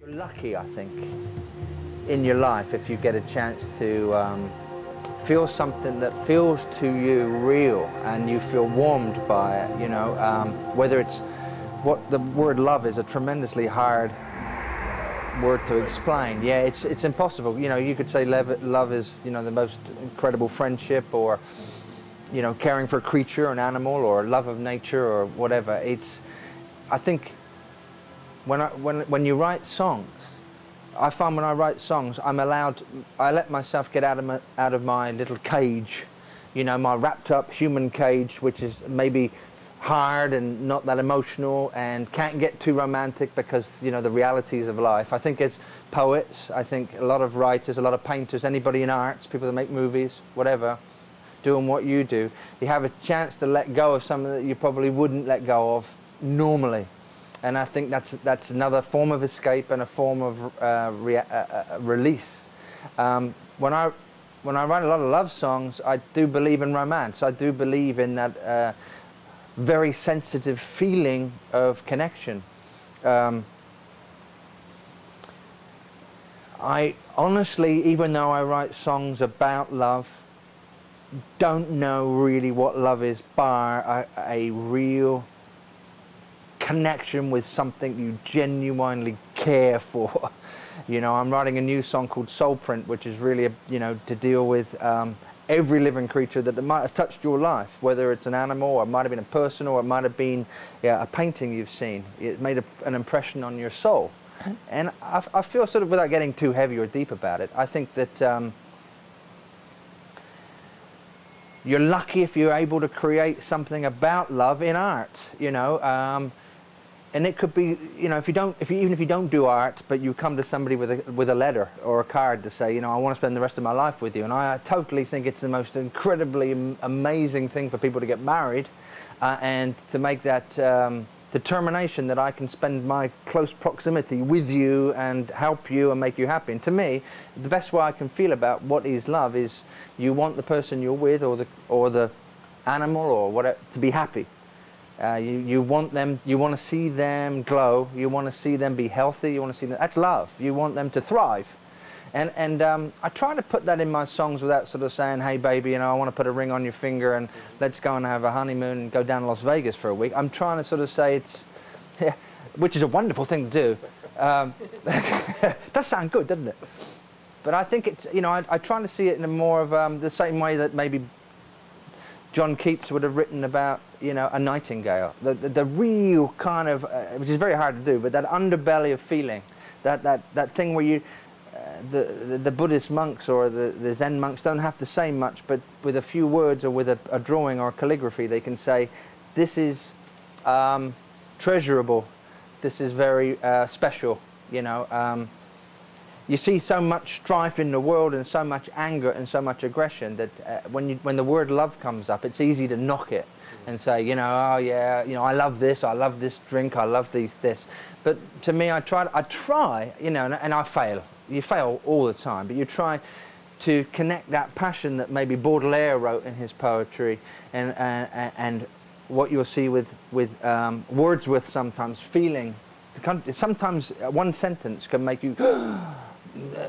You're lucky, I think, in your life if you get a chance to feel something that feels to you real and you feel warmed by it, you know, whether it's what the word love is a tremendously hard word to explain. Yeah, it's impossible. You know, you could say love is, you know, the most incredible friendship, or, you know, caring for a creature, an animal, or love of nature, or whatever. I think when you write songs, I find when I write songs, I let myself get out of my little cage, you know, my wrapped up human cage, which is maybe hard and not that emotional and can't get too romantic because, you know, the realities of life. I think as poets, I think a lot of writers, a lot of painters, anybody in arts, people that make movies, whatever, doing what you do, you have a chance to let go of something that you probably wouldn't let go of normally. And I think that's another form of escape and a form of release. When I write a lot of love songs, I do believe in romance. I do believe in that very sensitive feeling of connection. I honestly, even though I write songs about love, don't know really what love is, bar a real connection with something you genuinely care for. You know, I'm writing a new song called Soul Print, which is really, you know, to deal with every living creature that might have touched your life, whether it's an animal, or it might have been a person, or it might have been, yeah, a painting you've seen. It made an impression on your soul. And I feel, sort of, without getting too heavy or deep about it, I think that you're lucky if you're able to create something about love in art, you know. And it could be, you know, even if you don't do art, but you come to somebody with a letter or a card to say, you know, I want to spend the rest of my life with you. And I totally think it's the most incredibly amazing thing for people to get married, and to make that determination that I can spend my close proximity with you and help you and make you happy. And to me, the best way I can feel about what is love is you want the person you're with, or the animal, or whatever, to be happy. You want them, you want to see them glow, you want to see them be healthy, you want to see them, that's love. You want them to thrive. And I try to put that in my songs without sort of saying, hey baby, you know, I want to put a ring on your finger and let's go and have a honeymoon and go down to Las Vegas for a week. I'm trying to sort of say it's, yeah, which is a wonderful thing to do. Does sound good, doesn't it? But I think it's, you know, I try to see it in a more of the same way that maybe John Keats would have written about, you know, a nightingale. The real kind of, which is very hard to do, but that underbelly of feeling, that thing where you, the Buddhist monks or the Zen monks don't have to say much, but with a few words or with a drawing or a calligraphy, they can say, this is treasurable, this is very special, you know. You see so much strife in the world and so much anger and so much aggression that when the word love comes up, it's easy to knock it and say, you know, oh yeah, you know, I love this drink, I love this. But to me, I try, you know, and I fail. You fail all the time, but you try to connect that passion that maybe Baudelaire wrote in his poetry, and what you'll see with Wordsworth sometimes, feeling. Sometimes one sentence can make you,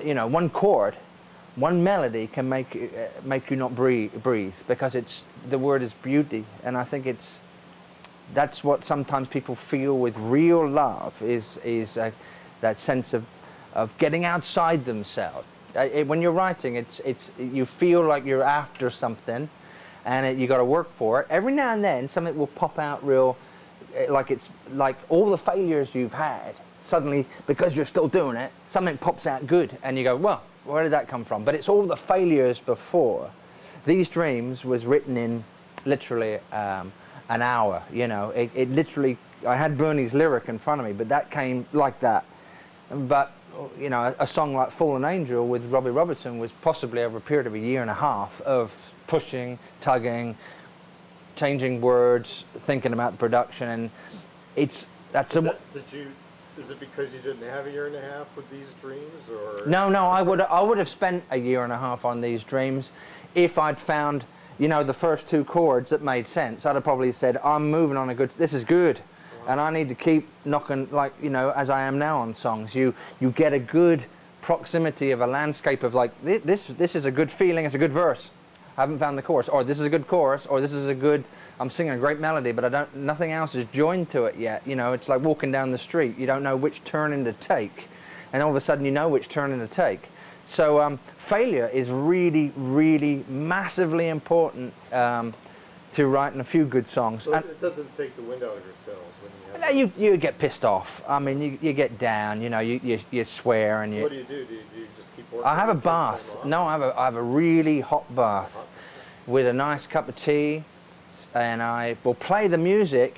you know, one chord, one melody can make you not breathe, because the word is beauty. And I think that's what sometimes people feel with real love, is that sense of getting outside themselves. When you're writing, you feel like you're after something, and you got to work for it. Every now and then, something will pop out real, like it's like all the failures you've had. Suddenly, because you're still doing it, something pops out good, and you go, well, where did that come from? But it's all the failures before. These Dreams was written in literally an hour, you know. It literally, I had Bernie's lyric in front of me, but that came like that. But, you know, a song like Fallen Angel with Robbie Robertson was possibly over a period of a year and a half of pushing, tugging, changing words, thinking about the production, and Is it because you didn't have a year and a half with These Dreams, or? No, I would have spent a year and a half on These Dreams if I'd found, you know, the first two chords that made sense. I'd have probably said, I'm moving on this is good. And I need to keep knocking, like, you know, as I am now on songs. You get a good proximity of a landscape of like, this is a good feeling, it's a good verse. I haven't found the chorus, or this is a good chorus, or this is a good, I'm singing a great melody, but nothing else is joined to it yet. You know, it's like walking down the street. You don't know which turning to take, and all of a sudden you know which turning to take. So failure is really, really massively important to writing a few good songs. So it doesn't take the wind out of your sails when you have... You get pissed off. I mean, you get down, you know, you swear and so you... what do? Do you just keep working? I have a bath. No, I have a really hot bath with a nice cup of tea, and I will play the music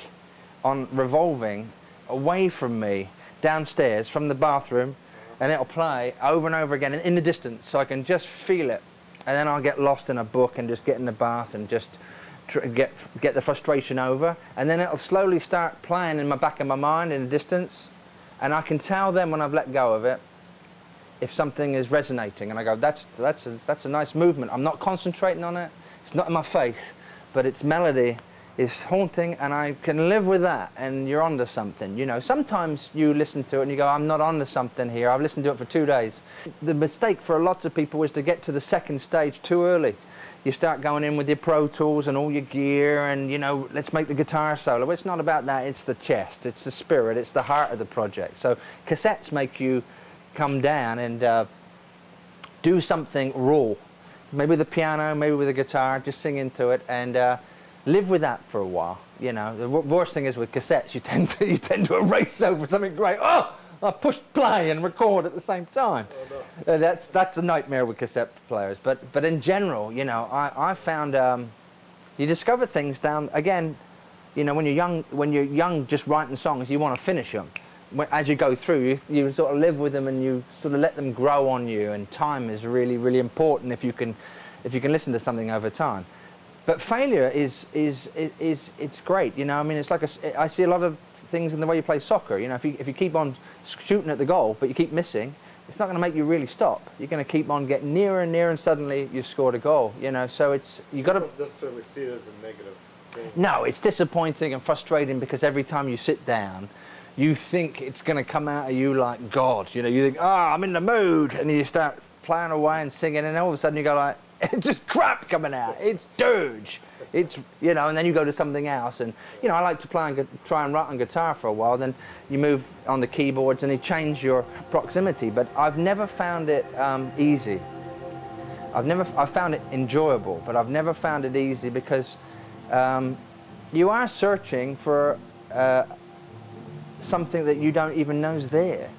on revolving away from me downstairs from the bathroom, and it'll play over and over again in the distance, so I can just feel it. And then I'll get lost in a book and just get in the bath and just get the frustration over, and then it'll slowly start playing in the back of my mind in the distance, and I can tell then when I've let go of it if something is resonating, and I go, that's a nice movement. I'm not concentrating on it. It's not in my face, but its melody is haunting, and I can live with that, and you're onto something. You know, sometimes you listen to it and you go, I'm not onto something here. I've listened to it for 2 days. The mistake for lots of people is to get to the second stage too early. You start going in with your Pro Tools and all your gear and, you know, let's make the guitar solo. It's not about that, it's the chest, it's the spirit, it's the heart of the project. So cassettes make you come down and do something raw. Maybe with the piano, maybe with the guitar, just sing into it and live with that for a while. You know, the worst thing is with cassettes, you tend to erase over something great. Oh, I pushed play and record at the same time. Oh, no. That's a nightmare with cassette players. But in general, you know, I found you discover things down again. You know, when you're young, just writing songs, you want to finish them. As you go through, you sort of live with them and you sort of let them grow on you. And time is really, really important if you can listen to something over time. But failure it's great. You know, I mean, it's like I see a lot of things in the way you play soccer. You know, if you keep on shooting at the goal but you keep missing, it's not going to make you really stop. You're going to keep on getting nearer and nearer, and suddenly you've scored a goal. You know, so you got to. Don't necessarily see it as a negative thing. No, it's disappointing and frustrating because every time you sit down, you think it's going to come out of you like God. You know, you think, oh, I'm in the mood, and you start playing away and singing, and all of a sudden you go like, it's just crap coming out. It's dirge. It's, you know, and then you go to something else. And, you know, I like to try and write on guitar for a while. Then you move on the keyboards and you change your proximity. But I've never found it easy. I've found it enjoyable, but I've never found it easy because you are searching for something that you don't even know is there.